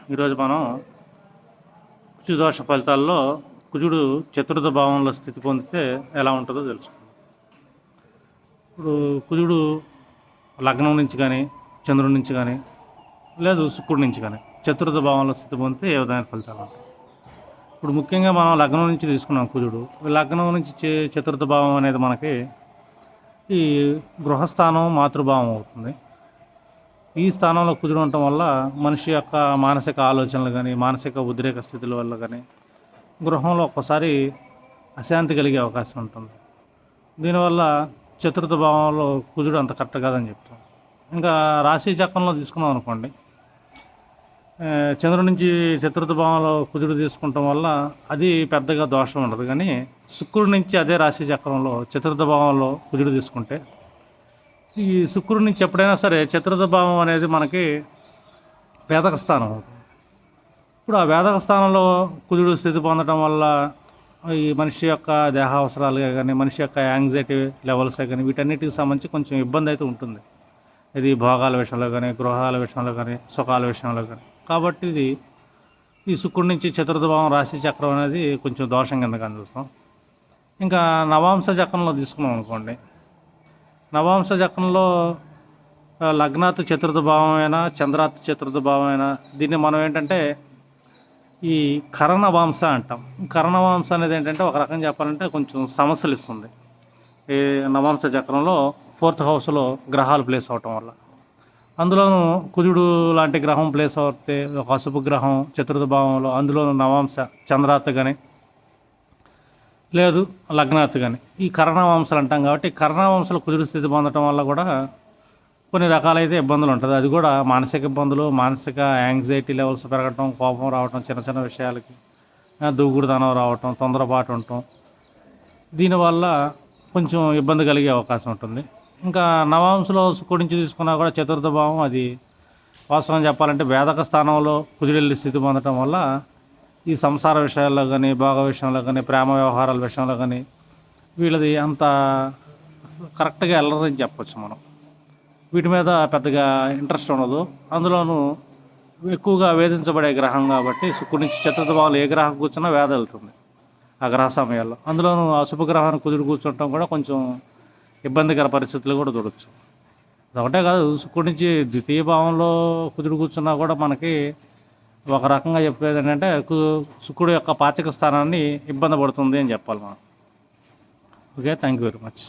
ఈరోజు మనం కుజుదోష ఫలితాల్లో కుజుడు చతుర్థ భావంలో స్థితి పొందితే ఎలా ఉంటుందో తెలుసుకుందాం. ఇప్పుడు కుజుడు లగ్నం నుంచి కానీ చంద్రుడి నుంచి కానీ లేదు శుక్రుడి నుంచి కానీ చతుర్థ భావంలో స్థితి పొందితే ఏ విధమైన ఫలితాలు ఉంటాయి. ఇప్పుడు ముఖ్యంగా మనం లగ్నం నుంచి తీసుకున్నాం. కుజుడు లగ్నం నుంచి చతుర్థ భావం అనేది మనకి ఈ గృహస్థానం మాతృభావం అవుతుంది. ఈ స్థానంలో కుజుడు ఉండటం వల్ల మనిషి యొక్క మానసిక ఆలోచనలు కానీ మానసిక ఉద్రేక స్థితుల వల్ల కానీ గృహంలో ఒక్కసారి అశాంతి కలిగే అవకాశం ఉంటుంది. దీనివల్ల చతుర్థ భావంలో కుజుడు అంత కరెక్ట్ కాదని చెప్తాం. ఇంకా రాశి చక్రంలో తీసుకున్నాం అనుకోండి, చంద్రుడి నుంచి చతుర్థ భావంలో కుజుడు తీసుకుంటాం వల్ల అది పెద్దగా దోషం ఉండదు. కానీ శుక్రుడి నుంచి అదే రాశి చక్రంలో చతుర్థ భావంలో కుజుడు తీసుకుంటే ఈ శుక్రుడి నుంచి ఎప్పుడైనా సరే చతుర్థ భావం అనేది మనకి వేదక స్థానం అవుతుంది. ఇప్పుడు ఆ వేదక స్థానంలో కుజుడు స్థితి పొందడం వల్ల ఈ మనిషి యొక్క దేహ అవసరాలుగా కానీ మనిషి యొక్క యాంగ్జైటీ లెవెల్స్ కానీ వీటన్నిటికి సంబంధించి కొంచెం ఇబ్బంది అయితే ఉంటుంది. ఇది భోగాల విషయంలో కానీ గృహాల విషయంలో కానీ సుఖాల విషయంలో కానీ. కాబట్టి ఇది ఈ శుక్రుడి నుంచి చతుర్థ భావం రాశి చక్రం అనేది కొంచెం దోషం కింద కానీ చూస్తాం. ఇంకా నవాంశ చక్రంలో తీసుకున్నాం అనుకోండి, నవాంశ చక్రంలో లగ్నాత్ చతుర్థ భావం అయినా చంద్రాత్ చతుర్థ భావం అయినా దీన్ని మనం ఏంటంటే ఈ కరణవాంశ అంటాం. కరణవాంశ అనేది ఏంటంటే ఒక రకం చెప్పాలంటే కొంచెం సమస్యలు ఇస్తుంది. ఈ నవాంశ చక్రంలో 4th హౌస్లో గ్రహాలు ప్లేస్ అవటం వల్ల, అందులోనూ కుజుడు లాంటి గ్రహం ప్లేస్ అవుతే ఒక అశుభ గ్రహం చతుర్థ భావంలో, అందులోనూ నవాంశ చంద్రాత్ కానీ లేదు లగ్నాత్ కానీ ఈ కరణవాంశాలు అంటాం. కాబట్టి కరణవాంశాలు కుజుడు స్థితి పొందడం వల్ల కూడా కొన్ని రకాలైతే ఇబ్బందులు ఉంటుంది. అది కూడా మానసిక ఇబ్బందులు, మానసిక యాంగ్జైటీ లెవెల్స్ పెరగటం, కోపం రావటం, చిన్న చిన్న విషయాలకి దూకుడుతనం రావటం, తొందరపాటు ఉండటం, దీనివల్ల కొంచెం ఇబ్బంది కలిగే అవకాశం ఉంటుంది. ఇంకా నవాంశలో శుక్రుడి నుంచి తీసుకున్నా కూడా చతుర్థ భావం అది వాస్తవం చెప్పాలంటే వేదక స్థానంలో కుజుడు స్థితి పొందటం వల్ల ఈ సంసార విషయాల్లో కానీ భోగ విషయంలో కానీ ప్రేమ వ్యవహారాల విషయంలో కానీ వీళ్ళది అంత కరెక్ట్గా వెళ్ళరని చెప్పచ్చు. మనం వీటి మీద పెద్దగా ఇంట్రెస్ట్ ఉండదు. అందులోనూ ఎక్కువగా వేధించబడే గ్రహం కాబట్టి శుక్రుడి నుంచి చతుర్థ భావంలో ఏ గ్రహం కూర్చున్నా వేద వెళ్తుంది ఆ గ్రహ సమయాల్లో. అందులోనూ అశుభ గ్రహాన్ని కుదురు కూర్చుంటాం కూడా కొంచెం ఇబ్బందికర పరిస్థితులు కూడా చూడవచ్చు. అదొకటే కాదు, శుక్రుడి నుంచి ద్వితీయ భావంలో కుదురు కూర్చున్నా కూడా మనకి ఒక రకంగా చెప్పేది ఏంటంటే శుక్రుడు యొక్క పాచక స్థానాన్ని ఇబ్బంది పడుతుంది అని చెప్పాలి మనం. Okay, thank you very much.